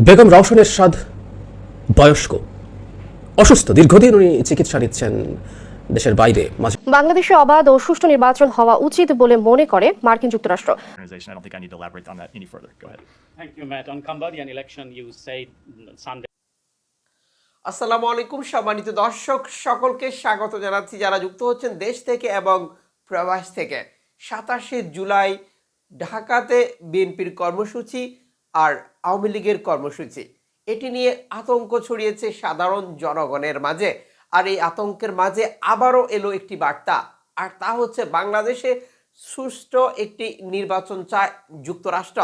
বেগম রওশন এরশাদ বয়স্ক, অসুস্থ, দীর্ঘদিন উনি চিকিৎসা নিচ্ছেন দেশের বাইরে। বাংলাদেশে অবাধ ও সুষ্ঠু নির্বাচন হওয়া উচিত বলে মনে করে মার্কিন যুক্তরাষ্ট্র। I don't think I need to elaborate on that any further. Go ahead. Thank you, Matt. On Cambodian election, you said Sunday. আসসালামু আলাইকুম সম্মানিত দর্শক, সকলকে স্বাগত জানাচ্ছি যারা যুক্ত হচ্ছেন দেশ থেকে এবং প্রবাস থেকে। 27 জুলাই ঢাকাতে বিএনপির কর্মসূচি আর আওয়ামী লীগের কর্মসূচি, এটি নিয়ে আতঙ্ক ছড়িয়েছে সাধারণ জনগণের মাঝে। আর এই আতঙ্কের মাঝে আবারও এলো একটি বার্তা, আর তা হচ্ছে বাংলাদেশে সুষ্ঠু একটি নির্বাচন চায় যুক্তরাষ্ট্র।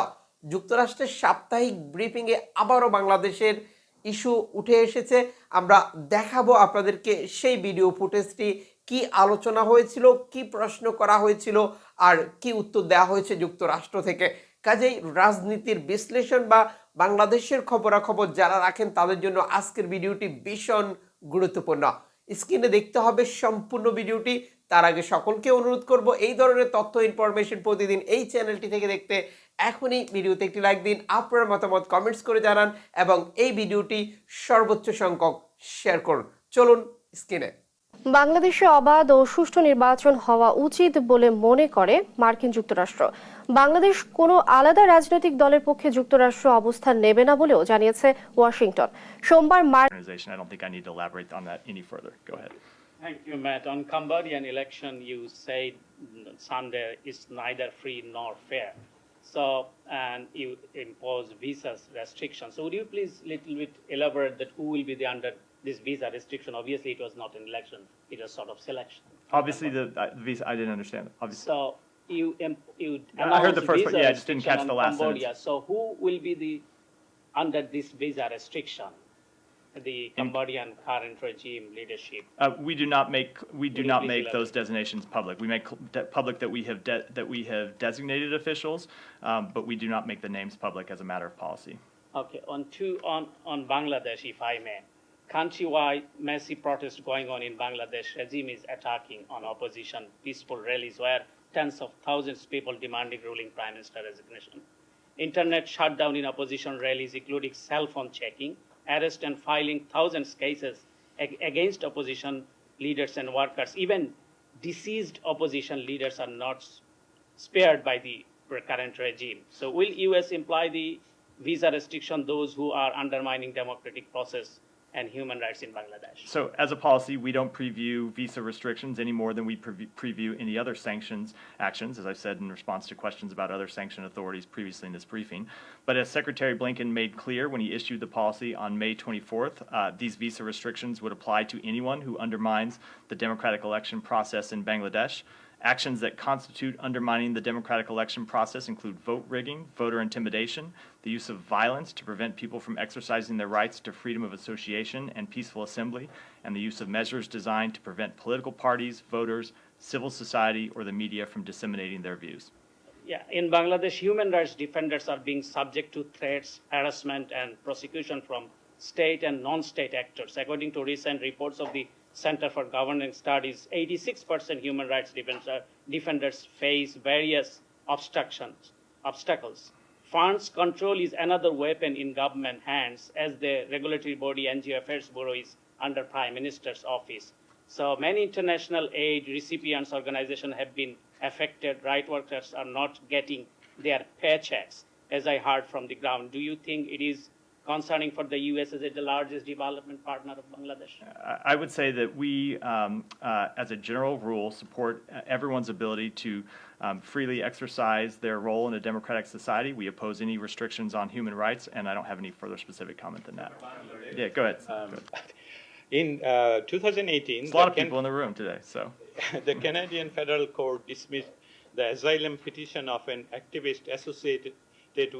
যুক্তরাষ্ট্রের সাপ্তাহিক ব্রিফিংয়ে আবারও বাংলাদেশের ইস্যু উঠে এসেছে। আমরা দেখাবো আপনাদেরকে সেই ভিডিও ফুটেজটি, কি আলোচনা হয়েছিল, কি প্রশ্ন করা হয়েছিল আর কি উত্তর দেওয়া হয়েছে যুক্তরাষ্ট্র থেকে। কাজেই রাজনীতির বিশ্লেষণ বা বাংলাদেশের খবরাখবর যারা রাখেন তাদের জন্য আজকের ভিডিওটি ভীষণ গুরুত্বপূর্ণ। স্ক্রিনে দেখতে হবে সম্পূর্ণ ভিডিওটি। তার আগে সকলকে অনুরোধ করব এই ধরনের তথ্য ইনফরমেশন প্রতিদিন এই চ্যানেলটি থেকে দেখতে এখনই ভিডিওতে একটি লাইক দিন, আপনার মতামত কমেন্টস করে জানান এবং এই ভিডিওটি সর্বোচ্চ সংখ্যক শেয়ার করুন। চলুন স্ক্রিনে। বাংলাদেশে অবাধ ও সুষ্ঠু নির্বাচন হওয়া উচিত বলে মনে করে মার্কিন যুক্তরাষ্ট্র। বাংলাদেশ কোনো আলাদা রাজনৈতিক দলের পক্ষে যুক্তরাষ্ট্র অবস্থান নেবে না বলেও জানিয়েছে ওয়াশিংটন। সোমবার I don't think I need to elaborate on that any further. Go ahead. Thank you, Matt. On Cambodian election, you said Sunday is neither free nor fair. So, and you impose visa restrictions. So, would you please little bit elaborate that who will be under this visa restriction? Obviously, it was not an election; it was sort of selection. Obviously, the visa. I didn't understand. Obviously, So, you I heard the first part. Yeah, I just didn't catch the last Cambodia. sentence. So, who will be under this visa restriction? The Cambodian current regime leadership. We do not make those designations public. We make public that we have designated officials, but we do not make the names public as a matter of policy. Okay, on Bangladesh, if I may, countrywide massive protest going on in Bangladesh. Regime is attacking on opposition peaceful rallies where tens of thousands of people demanding ruling prime minister resignation. Internet shutdown in opposition rallies, including cell phone checking, arrest and filing thousands cases against opposition leaders and workers. Even deceased opposition leaders are not spared by the current regime. So will US imply the visa restriction those who are undermining democratic process and human rights in Bangladesh? So, as a policy, we don't preview visa restrictions any more than we preview any other sanctions actions, as I've said in response to questions about other sanction authorities previously in this briefing. But as Secretary Blinken made clear when he issued the policy on May 24th, these visa restrictions would apply to anyone who undermines the democratic election process in Bangladesh. Actions that constitute undermining the democratic election process include vote rigging, voter intimidation, the use of violence to prevent people from exercising their rights to freedom of association and peaceful assembly, and the use of measures designed to prevent political parties, voters, civil society, or the media from disseminating their views. Yeah, in Bangladesh, human rights defenders are being subject to threats, harassment, and prosecution from state and non-state actors. According to recent reports of the Center for Governance Studies, 86% human rights defenders face various obstacles. Funds control is another weapon in government hands, as the regulatory body NGO Affairs Bureau is under Prime Minister's office. So many international aid recipients organizations have been affected. Right workers are not getting their paychecks, as I heard from the ground. Do you think it is concerning for the US as the largest development partner of Bangladesh? I would say that we, as a general rule, support everyone's ability to freely exercise their role in a democratic society. We oppose any restrictions on human rights, and I don't have any further specific comment than that. Yeah, go ahead. In 2018, there's a lot of people in the room today, so. The Canadian Federal Court dismissed the asylum petition of an activist associated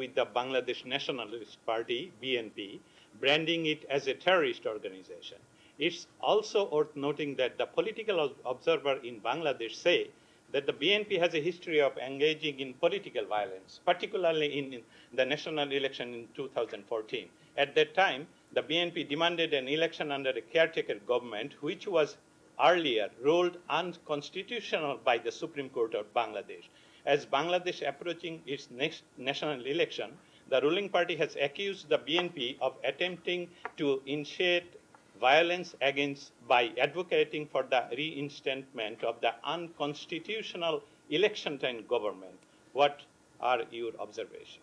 with the Bangladesh Nationalist Party, BNP, branding it as a terrorist organization. It's also worth noting that the political observer in Bangladesh say that the BNP has a history of engaging in political violence, particularly in the national election in 2014. At that time, the BNP demanded an election under a caretaker government, which was earlier ruled unconstitutional by the Supreme Court of Bangladesh. As Bangladesh approaching its next national election, the ruling party has accused the BNP of attempting to initiate violence against by advocating for the reinstatement of the unconstitutional election-time government. What are your observations?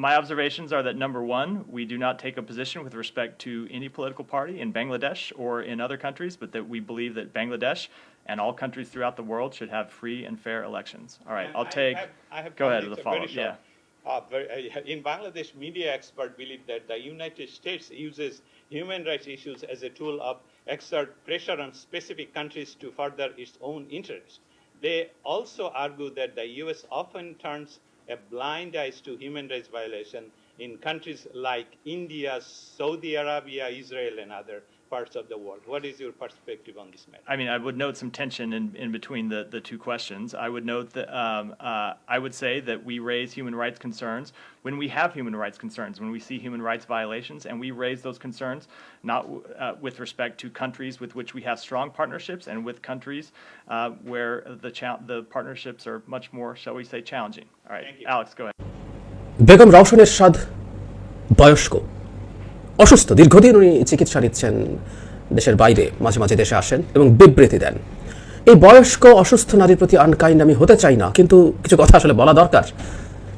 My observations are that number one, we do not take a position with respect to any political party in Bangladesh or in other countries, but that we believe that Bangladesh and all countries throughout the world should have free and fair elections. All right, I'll take. I have Go ahead found with it the follow-up. very short. Yeah. In Bangladesh, media experts believe that the United States uses human rights issues as a tool of exert pressure on specific countries to further its own interests. They also argue that the U.S. often turns a blind eye to human rights violation in countries like India, Saudi Arabia, Israel, and other parts of the world. What is your perspective on this matter? I mean, I would note some tension in between the two questions. I would note that I would say that we raise human rights concerns when we have human rights concerns, when we see human rights violations, and we raise those concerns not with respect to countries with which we have strong partnerships and with countries where the partnerships are much more, shall we say, challenging. All right, Alex, go ahead. Begum Rowshan Ershad বয়স্ক, অসুস্থ, দীর্ঘদিন উনি চিকিৎসা নিচ্ছেন দেশের বাইরে, মাঝে মাঝে দেশে আসেন এবং বিবৃতি দেন। এই বয়স্ক অসুস্থ নারীর প্রতি আনকাইন্ড আমি হতে চাই না, কিন্তু কিছু কথা আসলে বলা দরকার,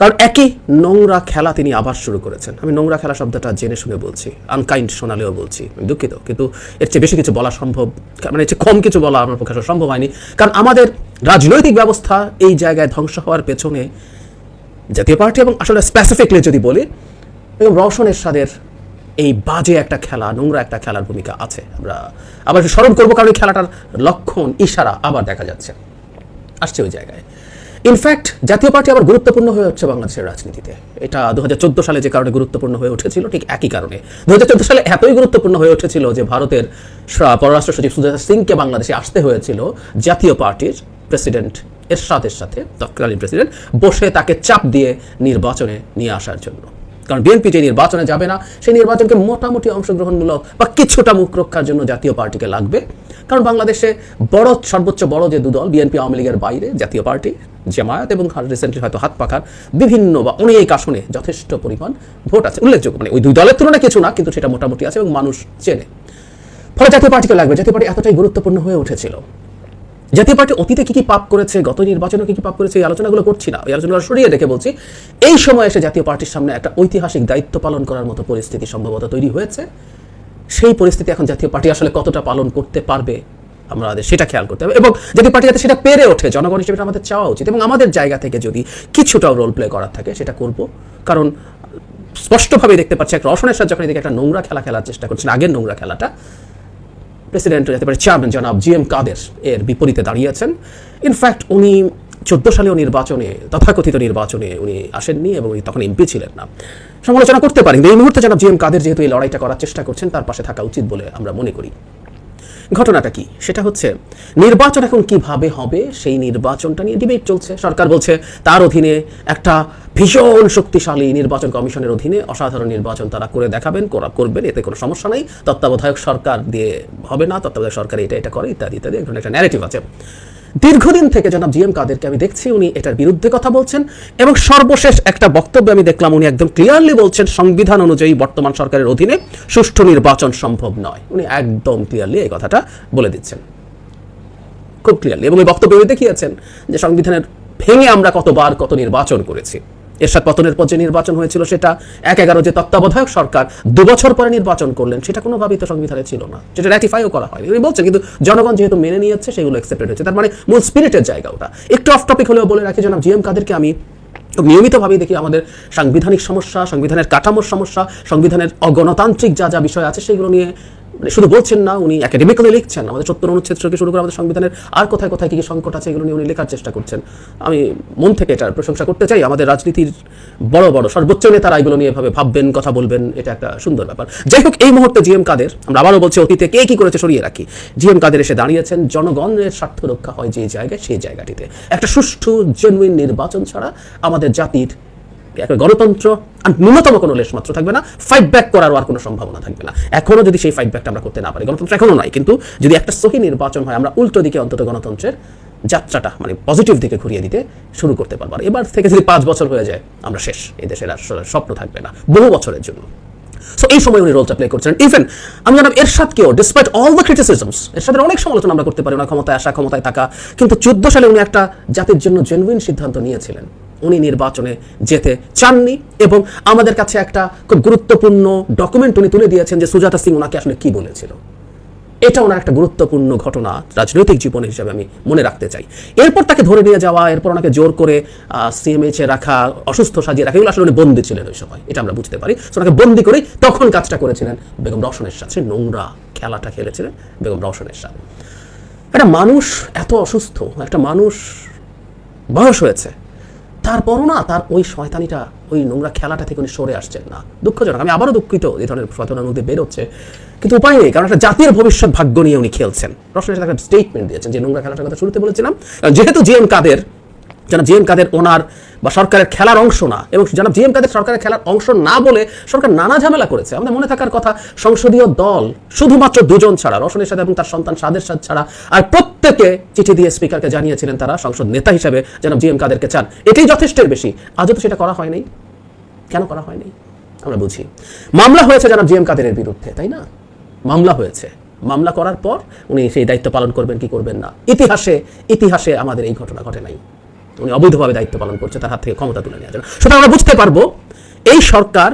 কারণ একই নোংরা খেলা তিনি আবার শুরু করেছেন। আমি নোংরা খেলা শব্দটা জেনে শুনে বলছি, আনকাইন্ড শোনালেও বলছি, আমি দুঃখিত, কিন্তু এর চেয়ে বেশি কিছু বলা সম্ভব, মানে এর চেয়ে কম কিছু বলা আমার পক্ষে সম্ভব হয়নি। কারণ আমাদের রাজনৈতিক ব্যবস্থা এই জায়গায় ধ্বংস হওয়ার পেছনে জাতীয় পার্টি এবং আসলে স্পেসিফিকলি যদি বলি এবং রওশন এরশাদের এই বাজে একটা খেলা, নোংরা একটা খেলার ভূমিকা আছে। আমরা আবার স্মরণ করবো, কারণ এই খেলাটার লক্ষণ, ইশারা আবার দেখা যাচ্ছে, আসছে ওই জায়গায়। ইনফ্যাক্ট জাতীয় পার্টি আবার গুরুত্বপূর্ণ হয়ে উঠছে বাংলাদেশের রাজনীতিতে। এটা 2014 সালে যে কারণে গুরুত্বপূর্ণ হয়ে উঠেছিল, ঠিক একই কারণে 2014 সালে এতই গুরুত্বপূর্ণ হয়ে উঠেছিল যে ভারতের পররাষ্ট্র সচিব সুজাতা সিংকে বাংলাদেশে আসতে হয়েছিল জাতীয় পার্টির প্রেসিডেন্ট এরশাদের সাথে, তৎকালীন প্রেসিডেন্ট, বসে তাকে চাপ দিয়ে নির্বাচনে নিয়ে আসার জন্য। কারণ বিএনপি যে নির্বাচনে যাবে না, সেই নির্বাচনকে মোটামুটি অংশগ্রহণমূলক বা কিছুটা মুখ রক্ষার জন্য জাতীয় পার্টিকে লাগবে। কারণ বাংলাদেশে সর্বোচ্চ বড় যে দুদল, বিএনপি আওয়ামী লীগের বাইরে জাতীয় পার্টি, জামায়াত এবং রিসেন্টলি হয়তো হাত পাখার বিভিন্ন বা অনেক আসনে যথেষ্ট পরিমাণ ভোট আছে, উল্লেখযোগ্য, মানে ওই দুই দলের তুলনায় কিছু না, কিন্তু সেটা মোটামুটি আছে এবং মানুষ চেনে। ফলে জাতীয় পার্টিকে লাগবে। জাতীয় পার্টি এতটাই গুরুত্বপূর্ণ হয়ে উঠেছিল। জাতীয় পার্টি অতীতে কি কি পাপ করেছে, গত নির্বাচনে কি কি পাপ করেছে, এই আলোচনাগুলো করছি না, এই আলোচনাগুলো সরিয়ে রেখে বলছি, এই সময় এসে জাতীয় পার্টির সামনে একটা ঐতিহাসিক দায়িত্ব পালন করার মতো পরিস্থিতি সম্ভবত তৈরি হয়েছে। সেই পরিস্থিতি এখন জাতীয় পার্টি আসলে কতটা পালন করতে পারবে আমাদের সেটা খেয়াল করতে হবে, এবং জাতীয় পার্টি যাতে সেটা পেরে ওঠে, জনগণ হিসেবে আমাদের চাওয়া উচিত, এবং আমাদের জায়গা থেকে যদি কিছুটাও রোল প্লে করার থাকে সেটা করব। কারণ স্পষ্টভাবে দেখতে পাচ্ছি এক রওশন এরশাদ যখন এদিকে একটা নোংরা খেলা খেলার চেষ্টা করছেন, আগের নোংরা খেলাটা, প্রেসিডেন্ট জাতীয় পার্টির চেয়ারম্যান জনাব GM কাদের এর বিপরীতে দাঁড়িয়েছেন। ইনফ্যাক্ট উনি 14 সালেও নির্বাচনে, তথাকথিত নির্বাচনে উনি আসেননি এবং উনি তখন এমপি ছিলেন না। সমালোচনা করতে পারেন, এই মুহূর্তে জনাব GM কাদের যেহেতু এই লড়াইটা করার চেষ্টা করছেন, তার পাশে থাকা উচিত বলে আমরা মনে করি। ঘটনাটা কি, সেটা হচ্ছে নির্বাচন এখন কিভাবে হবে সেই নির্বাচনটা নিয়ে ডিবেট চলছে। সরকার বলছে তার অধীনে একটা ভীষণ শক্তিশালী নির্বাচন কমিশনের অধীনে অসাধারণ নির্বাচন তারা করে দেখাবেন, করবেন, এতে কোনো সমস্যা নেই, তত্ত্বাবধায়ক সরকার দিয়ে হবে না, তত্ত্বাবধায়ক সরকার এটা করে, ইত্যাদি ইত্যাদি, একটা ন্যারেটিভ আছে। দীর্ঘদিন থেকে জনাব GM কাদেরকে আমি দেখছি উনি এটার বিরুদ্ধে কথা বলছেন, এবং সর্বশেষ একটা বক্তব্যে আমি দেখলাম উনি একদম ক্লিয়ারলি বলছেন সংবিধান অনুযায়ী বর্তমান সরকারের অধীনে সুষ্ঠু নির্বাচন সম্ভব নয়। উনি একদম ক্লিয়ারলি এই কথাটা বলে দিচ্ছেন, খুব ক্লিয়ারলি, এবং ওই বক্তব্যে দেখিয়েছেন যে সংবিধানের ভেঙে আমরা কতবার কত নির্বাচন করেছি। এরশাদ পতনের পর যে নির্বাচন হয়েছিল সেটা 1/11 যে তত্ত্বাবধায়ক সরকার 2 বছর পরে নির্বাচন করলেন, সেটা কোনোভাবেই তো সংবিধানে ছিল না, সেটা র্যাটিফাইও করা হয়নি উনি বলছেন, কিন্তু জনগণ যেহেতু মেনে নিয়েছে সেগুলো অ্যাকসেপ্টেড হয়েছে। তার মানে মূল স্পিরিটের জায়গা ওটা। একটু অফ টপিক হলেও বলে রাখি, জনাব GM কাদেরকে আমি নিয়মিতভাবেই দেখি আমাদের সাংবিধানিক সমস্যা, সংবিধানের কাঠামোর সমস্যা, সংবিধানের অগণতান্ত্রিক যা যা বিষয় আছে সেগুলো নিয়ে শুধু বলছেন না, উনি একাডেমিক্যালি লিখছেন। আমাদের 70 অনুচ্ছেদ থেকে শুরু করে আমাদের সংবিধানের আর কোথায় কোথায় কী কী সংকট আছে এগুলো নিয়ে উনি লেখার চেষ্টা করছেন। আমি মন থেকে এটার প্রশংসা করতে চাই। আমাদের রাজনীতির বড় বড় সর্বোচ্চ নেতারা এগুলো নিয়ে এভাবে ভাববেন, কথা বলবেন, এটা একটা সুন্দর ব্যাপার। যাই হোক, এই মুহূর্তে GM কাদের, আমরা আবারও বলছি অতীতে কে কী করেছে সরিয়ে রাখি, GM কাদের এসে দাঁড়িয়েছেন জনগণের স্বার্থ রক্ষা হয় যে জায়গায়, সেই জায়গাটিতে একটা সুষ্ঠু জেনুইন নির্বাচন ছাড়া আমাদের জাতির গণতন্ত্র আর ন্যূনতম কোনো লেশমাত্র থাকবে না, ফাইট ব্যাক করারও আর কোনো সম্ভাবনা থাকবে না। এখনও যদি সেই ফাইট ব্যাকটা আমরা করতে না পারি, গণতন্ত্র এখনও নাই, কিন্তু যদি একটা সহি নির্বাচন হয়, আমরা উল্টো দিকে অন্তত গণতন্ত্রের যাত্রাটা মানে পজিটিভ দিকে ঘুরিয়ে দিতে শুরু করতে পারবো। আর এবার থেকে যদি 5 বছর হয়ে যায় আমরা শেষ, এই দেশের আর স্বপ্ন থাকবে না বহু বছরের জন্য। সো এই সময় উনি রোলটা প্লে করছেন। ইভেন আমি জানাব এরশাদকেও, ডিসপাইট অল দ্য ক্রিটিসিজমস, এরশাদের অনেক সমালোচনা আমরা করতে পারি, ওনার ক্ষমতায় আসা, ক্ষমতায় থাকা, কিন্তু 14 সালে উনি একটা জাতির জন্য জেনুইন সিদ্ধান্ত নিয়েছিলেন। উনি নির্বাচনে যেতে চাননি এবং আমাদের কাছে একটা খুব গুরুত্বপূর্ণ ডকুমেন্ট উনি তুলে দিয়েছেন যে সুজাতা সিং ওনাকে আসলে কি বলেছিল। এটা ওনার একটা গুরুত্বপূর্ণ ঘটনা রাজনৈতিক জীবন হিসেবে আমি মনে রাখতে চাই। এরপর তাকে ধরে নিয়ে যাওয়া, এরপর ওনাকে জোর করে সিএমএইচে রাখা, অসুস্থ সাজিয়ে রাখা, এগুলো আসলে উনি বন্দী ছিলেন ওই সময়, এটা আমরা বুঝতে পারি। ওনাকে বন্দী করেই তখন কাজটা করেছিলেন বেগম রওশনের সাথে, নোংরা খেলাটা খেলেছিলেন বেগম রওশনের সাথে। একটা মানুষ এত অসুস্থ, একটা মানুষ বয়স হয়েছে, তারপরও না তার ওই শয়তানিটা, ওই নোংরা খেলাটা থেকে উনি সরে আসছেন না। দুঃখজনক, আমি আবারও দুঃখিত এই ধরনের ঘটনার মধ্যে বেরোচ্ছে, কিন্তু উপায় নেই, কারণ একটা জাতির ভবিষ্যৎ ভাগ্য নিয়ে উনি খেলছেন। রওশনের সাথে একটা স্টেটমেন্ট দিয়েছেন যে নোংরা খেলাটার কথা শুরুতে বলেছিলাম, যেহেতু জি এম কাদের ওনার বা সরকারের খেলার অংশ না, এবং জানাব জি এম কাদের সরকারের খেলার অংশ না বলে সরকার নানা ঝামেলা করেছে। আমাদের মনে থাকার কথা, সংসদীয় দল শুধুমাত্র 2 জন ছাড়া, রওশনের সাথে এবং তার সন্তান সাদের সাদ ছাড়া আর প্রত্যেকে চিঠি দিয়ে স্পিকারকে জানিয়েছিলেন তারা সংসদ নেতা হিসেবে জানাব জি এম কাদেরকে চান। এটাই যথেষ্টের বেশি। আজও তো সেটা করা হয়নি। কেন করা হয়নি আমরা বুঝি। মামলা হয়েছে জানাব জি এম কাদেরের বিরুদ্ধে, তাই না? মামলা হয়েছে, মামলা করার পর উনি সেই দায়িত্ব পালন করবেন কি করবেন না, ইতিহাসে আমাদের এই ঘটনা ঘটে নাই। উনি অবৈধভাবে দায়িত্ব পালন করছে, তার হাত থেকে ক্ষমতা তুলে নেওয়ার জন্য। সুতরাং আমরা বুঝতে পারবো এই সরকার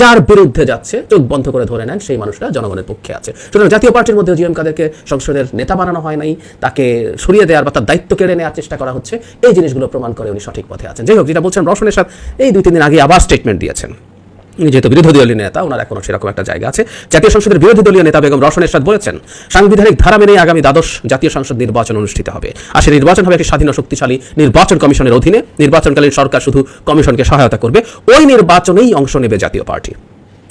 যার বিরুদ্ধে যাচ্ছে চোখ বন্ধ করে ধরে নেন সেই মানুষটা জনগণের পক্ষে আছে। সুতরাং জাতীয় পার্টির মধ্যে জি এম কাদেরকে সংসদের নেতা বানানো হয় নাই, তাকে সরিয়ে দেওয়ার বা তার দায়িত্ব কেড়ে নেওয়ার চেষ্টা করা হচ্ছে, এই জিনিসগুলো প্রমাণ করে উনি সঠিক পথে আছেন। যাই হোক, যেটা বলছেন রওশনের সাথে এই 2-3 দিন আগে আবার স্টেটমেন্ট দিয়েছেন। উনি যেহেতু বিরোধী দলীয় নেতা, ওনার এখনো সেরকম একটা জায়গা আছে। জাতীয় সংসদের বিরোধী দলীয় নেতা বেগম রওশনের সাথে বলেছেন, সাংবিধানিক ধারা মেনে আগামী 12 জাতীয় সংসদ নির্বাচন অনুষ্ঠিত হবে। আর সেই নির্বাচন হবে একটি স্বাধীন ও শক্তিশালী নির্বাচন কমিশনের অধীনে। নির্বাচনকালীন সরকার শুধু কমিশনকে সহায়তা করবে, ওই নির্বাচনেই অংশ নেবে জাতীয় পার্টি।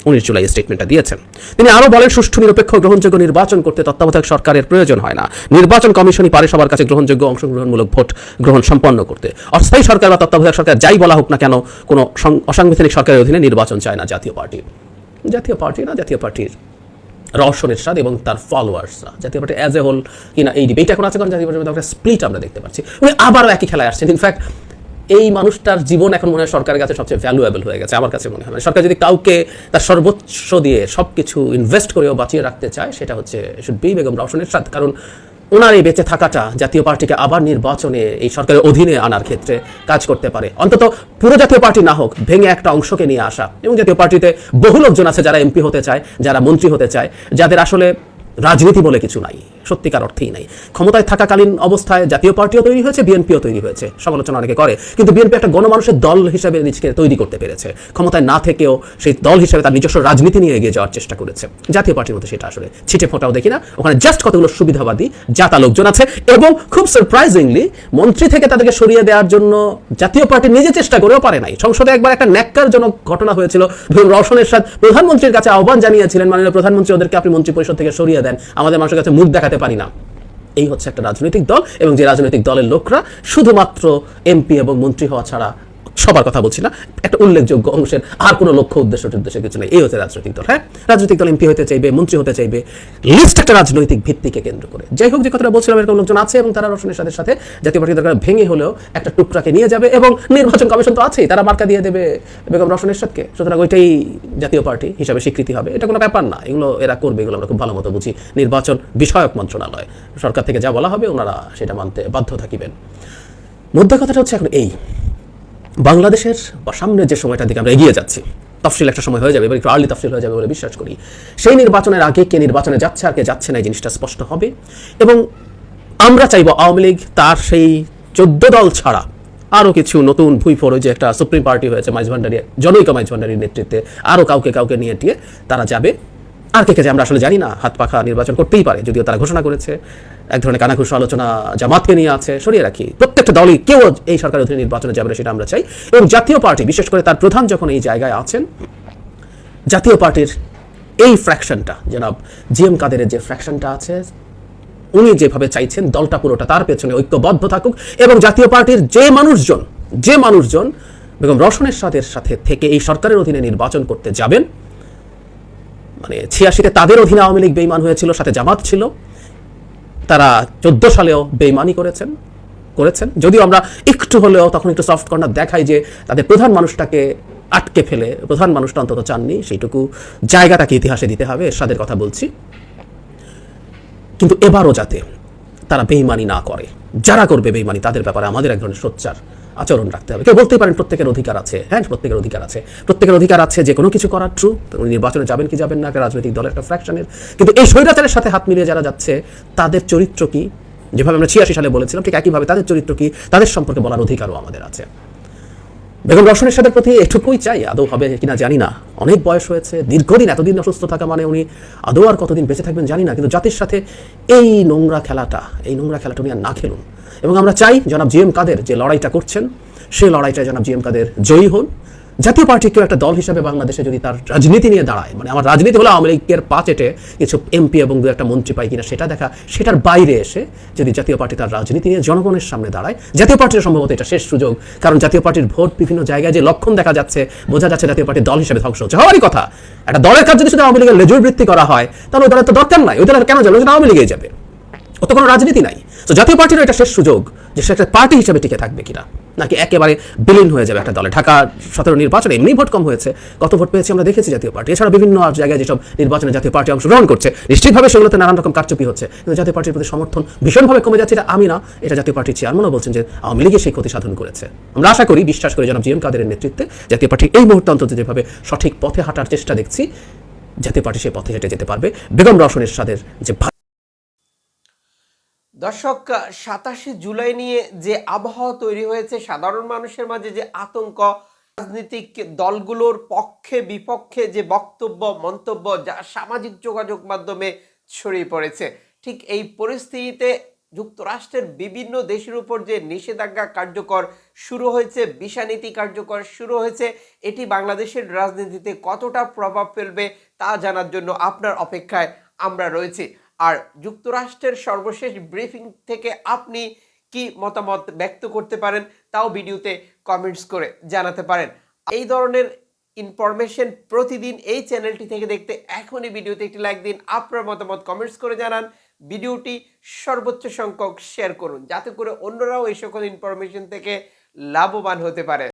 19 জুলাই স্টেটমেন্টটা দিয়েছেন। তিনি আরো বলেন, সুষ্ঠু নিরপেক্ষ গ্রহণযোগ্য নির্বাচন করতে তত্ত্বাবধায়ক সরকারের প্রয়োজন হয় না। নির্বাচন কমিশনই পারে সবার কাছে গ্রহণযোগ্য অংশগ্রহণমূলক ভোট গ্রহণ সম্পন্ন করতে। অস্থায়ী সরকার বা তত্ত্বাবধায়ক সরকার যাই বলা হোক না কেন, কোনো অসাংবিধানিক সরকারের অধীনে নির্বাচন চায় না জাতীয় পার্টি। জাতীয় পার্টির রওশনের সাথে এবং তার ফলোয়ার্সরা, জাতীয় পার্টি অ্যাজ এ হোল কিনা এই ডিবেট এখন আছে, কারণ জাতীয় পার্টির মধ্যে একটা স্প্লিট আমরা দেখতে পাচ্ছি। উনি আবারও একই খেলায় আসছেন। ইনফ্যাক্ট এই মানুষটার জীবন এখন মনে হয় সরকারের কাছে সবচেয়ে ভ্যালুয়েবল হয়ে গেছে, আমার কাছে মনে হয়। সরকার যদি কাউকে তার সর্বোচ্চ দিয়ে সবকিছু ইনভেস্ট করেও বাঁচিয়ে রাখতে চায়, সেটা হচ্ছে শুড বি বেগম রওশনের সাথে। কারণ ওনার এই বেঁচে থাকাটা জাতীয় পার্টিকে আবার নির্বাচনে এই সরকারের অধীনে আনার ক্ষেত্রে কাজ করতে পারে। অন্তত পুরো জাতীয় পার্টি না হোক, ভেঙে একটা অংশকে নিয়ে আসা। এবং জাতীয় পার্টিতে বহু লোকজন আছে যারা এমপি হতে চায়, যারা মন্ত্রী হতে চায়, যাদের আসলে রাজনীতি বলে কিছু নাই, সত্যিকার অর্থেই নাই। ক্ষমতায় থাকাকালীন অবস্থায় জাতীয় পার্টিও তৈরি হয়েছে, বিএনপিও তৈরি হয়েছে, সমালোচনা অনেকে করে, কিন্তু বিএনপি একটা গণমানুষের দল হিসেবে নিজেকে তৈরি করতে পেরেছে। ক্ষমতায় না থেকেও সেই দল হিসেবে তার নিজস্ব রাজনীতি নিয়ে এগিয়ে যাওয়ার চেষ্টা করেছে। জাতীয় পার্টির মধ্যে সেটা আসলে ছিটে ফোটাও দেখি না। ওখানে জাস্ট কতগুলো সুবিধাবাদী জাতা লোকজন আছে, এবং খুব সারপ্রাইজিংলি মন্ত্রী থেকে তাদেরকে সরিয়ে দেওয়ার জন্য জাতীয় পার্টি নিজে চেষ্টা করেও পারে নাই। সংসদে একবার একটা ন্যাক্কারজনক ঘটনা হয়েছিল, রওশনের সাথে প্রধানমন্ত্রীর কাছে আহ্বান জানিয়েছিলেন, মাননীয় প্রধানমন্ত্রী ওদেরকে আপনি মন্ত্রী পরিষদ থেকে সরিয়ে দেন, আমাদের মানুষের কাছে মুখ দেখাতে পারি না। এই হচ্ছে একটা রাজনৈতিক দল, এবং যে রাজনৈতিক দলের লোকরা শুধুমাত্র এমপি এবং মন্ত্রী হওয়া ছাড়া, সবার কথা বলছি না, একটা উল্লেখযোগ্য অংশের আর কোনো লক্ষ্য উদ্দেশ্য কিছু নেই। এই হচ্ছে রাজনৈতিক দল। হ্যাঁ, রাজনৈতিক দল এমপি হতে চাইবে, মন্ত্রী হতে চাইবে, লিস্ট একটা রাজনৈতিক ভিত্তিকে কেন্দ্র করে। যাই হোক, যে কথাটা বলছিলাম, এরকম লোকজন আছে, এবং তারা রওশনের সাথে জাতীয় পার্টি দরকার ভেঙে হলেও একটা টুকরাকে নিয়ে যাবে, এবং নির্বাচন কমিশন তো আছেই, তারা মার্কা দিয়ে দেবে বেগম রওশনের সাথে। সুতরাং ওইটাই জাতীয় পার্টি হিসাবে স্বীকৃতি হবে। এটা কোনো ব্যাপার না, এগুলো এরা করবে, এগুলো আমরা খুব ভালো মতো বুঝি। নির্বাচন বিষয়ক মন্ত্রণালয়, সরকার থেকে যা বলা হবে ওনারা সেটা মানতে বাধ্য থাকিবেন। মুদ্রা কথাটা হচ্ছে এখন এই বাংলাদেশের বা সামনে যে সময়টার দিকে আমরা এগিয়ে যাচ্ছি, তফসিল একটা সময় হয়ে যাবে, এবার একটু আর্লি তফসিল হয়ে যাবে বলে বিশ্বাস করি। সেই নির্বাচনের আগে কে নির্বাচনে যাচ্ছে আর কে যাচ্ছে না, এই জিনিসটা স্পষ্ট হবে। এবং আমরা চাইব আওয়ামী লীগ তার সেই 14 দল ছাড়া আরও কিছু নতুন ভুইফোর, যে একটা সুপ্রিম পার্টি হয়েছে মাইজ ভান্ডারী, জনৈক মাইজ ভান্ডারীর নেতৃত্বে, আরও কাউকে নিয়ে টিয়ে তারা যাবে। আর কে আমরা আসলে জানি না, হাত পাখা নির্বাচন করতেই পারে, যদিও তারা ঘোষণা করেছে। এক ধরনের কানাঘুষো আলোচনা জামাতকে নিয়ে আছে, সরিয়ে রাখি। প্রত্যেকটা দলই কেউ এই সরকারের অধীনে নির্বাচনে যাবে না, সেটা আমরা চাই। এবং জাতীয় পার্টি, বিশেষ করে তার প্রধান যখন এই জায়গায় আছেন, জাতীয় পার্টির এই ফ্র্যাকশনটা, জনাব জি এম কাদেরের যে ফ্র্যাকশনটা আছে, উনি যেভাবে চাইছেন দলটা পুরোটা তার পেছনে ঐক্যবদ্ধ থাকুক, এবং জাতীয় পার্টির যে মানুষজন বেগম রওশনের সাথে থেকে এই সরকারের অধীনে নির্বাচন করতে যাবেন, মানে 86-তে তাদের অধীনে আওয়ামী লীগ বেঈমান হয়েছিল, সাথে জামাত ছিল, তারা 14 সালেও বেইমানি করেছেন, যদিও আমরা একটু হলেও তখন একটু সফট কর্নার দেখাই যে তাদের প্রধান মানুষটাকে আটকে ফেলে প্রধান মানুষটা অন্তত চাননি, সেইটুকু জায়গাটাকে ইতিহাসে দিতে হবে, এরশাদের কথা বলছি। কিন্তু এবারও যাতে তারা বেইমানি না করে, যারা করবে বেইমানি তাদের ব্যাপারে আমাদের এক ধরনের সোচ্চার আচরণ রাখতে হবে। কেউ বলতেই পারেন প্রত্যেকের অধিকার আছে, হ্যাঁ প্রত্যেকের অধিকার আছে যে কোনো কিছু করার, ট্রু, নির্বাচনে যাবেন কি যাবেন না একটা রাজনৈতিক দলের একটা ফ্র্যাকশনের, কিন্তু এই স্বৈরাচারের সাথে হাত মিলিয়ে যারা যাচ্ছে তাদের চরিত্র কি, যেভাবে আমরা 86 সালে বলেছিলাম ঠিক একইভাবে তাদের চরিত্র কি, তাদের সম্পর্কে বলার অধিকারও আমাদের আছে। বেগম রওশন এরশাদের প্রতি এটুকুই চাই, আদৌ হবে কিনা জানি না, অনেক বয়স হয়েছে, দীর্ঘদিন এতদিন অসুস্থ থাকা মানে উনি আদৌ আর কতদিন বেঁচে থাকবেন জানি না, কিন্তু জাতির সাথে এই নোংরা খেলাটা উনি আর না খেলুন। এবং আমরা চাই জনাব জি এম কাদের যে লড়াইটা করছেন সেই লড়াইটায় জনাব জি এম কাদের জয়ী হন। জাতীয় পার্টি কেউ একটা দল হিসাবে বাংলাদেশে যদি তার রাজনীতি নিয়ে দাঁড়ায়, মানে আমার রাজনীতি হলো আওয়ামী লীগের পা চেটে কিছু এমপি এবং দু একটা মন্ত্রী পাই কিনা সেটা দেখা, সেটার বাইরে এসে যদি জাতীয় পার্টি তার রাজনীতি নিয়ে জনগণের সামনে দাঁড়ায়, জাতীয় পার্টির সম্ভবত এটা শেষ সুযোগ। কারণ জাতীয় পার্টির ভোট বিভিন্ন জায়গায় যে লক্ষণ দেখা যাচ্ছে, বোঝা যাচ্ছে জাতীয় পার্টির দল হিসেবে ধ্বংস হচ্ছে। হওয়ারই কথা, একটা দলের কাজ যদি শুধু আওয়ামী লীগের লেজুর বৃত্তি করা হয় তাহলে ওই দলের তো দরকার নাই, ওই দলের কেন যাবে, আওয়ামী লীগে যাবে, ও তো কোনো রাজনীতি নাই। তো জাতীয় পার্টিরও এটা শেষ সুযোগ যে সে একটা পার্টি হিসেবে টিকে থাকবে কিনা, নাকি একেবারে বিলীন হয়ে যাবে একটা দলে। ঢাকা 17 নির্বাচনে এমনি ভোট কম হয়েছে, কত ভোট পেয়েছে আমরা দেখেছি জাতীয় পার্টি। এছাড়া বিভিন্ন জায়গায় যেসব নির্বাচনে জাতীয় পার্টি অংশগ্রহণ করছে, নিশ্চিতভাবে সেগুলোতে নানান রকম কারচুপি হচ্ছে, কিন্তু জাতীয় পার্টির প্রতি সমর্থন ভীষণভাবে কমে যাচ্ছে। এটা আমি না, এটা জাতীয় পার্টির চেয়ারম্যানও বলছেন যে আওয়ামী লীগে সেই ক্ষতি সাধন করেছে। আমরা আশা করি, বিশ্বাস করি জনাব জি এম কাদেরের নেতৃত্বে জাতীয় পার্টি এই মুহূর্তে অন্তত যেভাবে সঠিক পথে হাঁটার চেষ্টা দেখছি, জাতীয় পার্টি সেই পথে হেঁটে যেতে পারবে। বেগম রওশন এরশাদের যে দর্শক, 27 জুলাই নিয়ে যে আবহাওয়া তৈরি হয়েছে, সাধারণ মানুষের মাঝে যে আতঙ্ক, রাজনৈতিক দলগুলোর পক্ষে বিপক্ষে যে বক্তব্য মন্তব্য যা সামাজিক যোগাযোগ মাধ্যমে ছড়িয়ে পড়েছে, ঠিক এই পরিস্থিতিতে যুক্তরাষ্ট্রের বিভিন্ন দেশের উপর যে নিষেধাজ্ঞা কার্যকর শুরু হয়েছে, ভিসা নীতি কার্যকর শুরু হয়েছে, এটি বাংলাদেশের রাজনীতিতে কতটা প্রভাব ফেলবে তা জানার জন্য আপনার অপেক্ষায় আমরা রয়েছি। আর যুক্তরাষ্ট্রের সর্বশেষ ব্রিফিং থেকে আপনি কি মতামত ব্যক্ত করতে পারেন তাও ভিডিওতে কমেন্টস করে জানাতে পারেন। এই ধরনের ইনফরমেশন প্রতিদিন এই চ্যানেলটি থেকে দেখতে এখনই ভিডিওতে একটি লাইক দিন, আপনার মতামত কমেন্টস করে জানান, ভিডিওটি সর্বোচ্চ সংখ্যক শেয়ার করুন যাতে করে অন্যরাও এই সকল ইনফরমেশন থেকে লাভবান হতে পারে।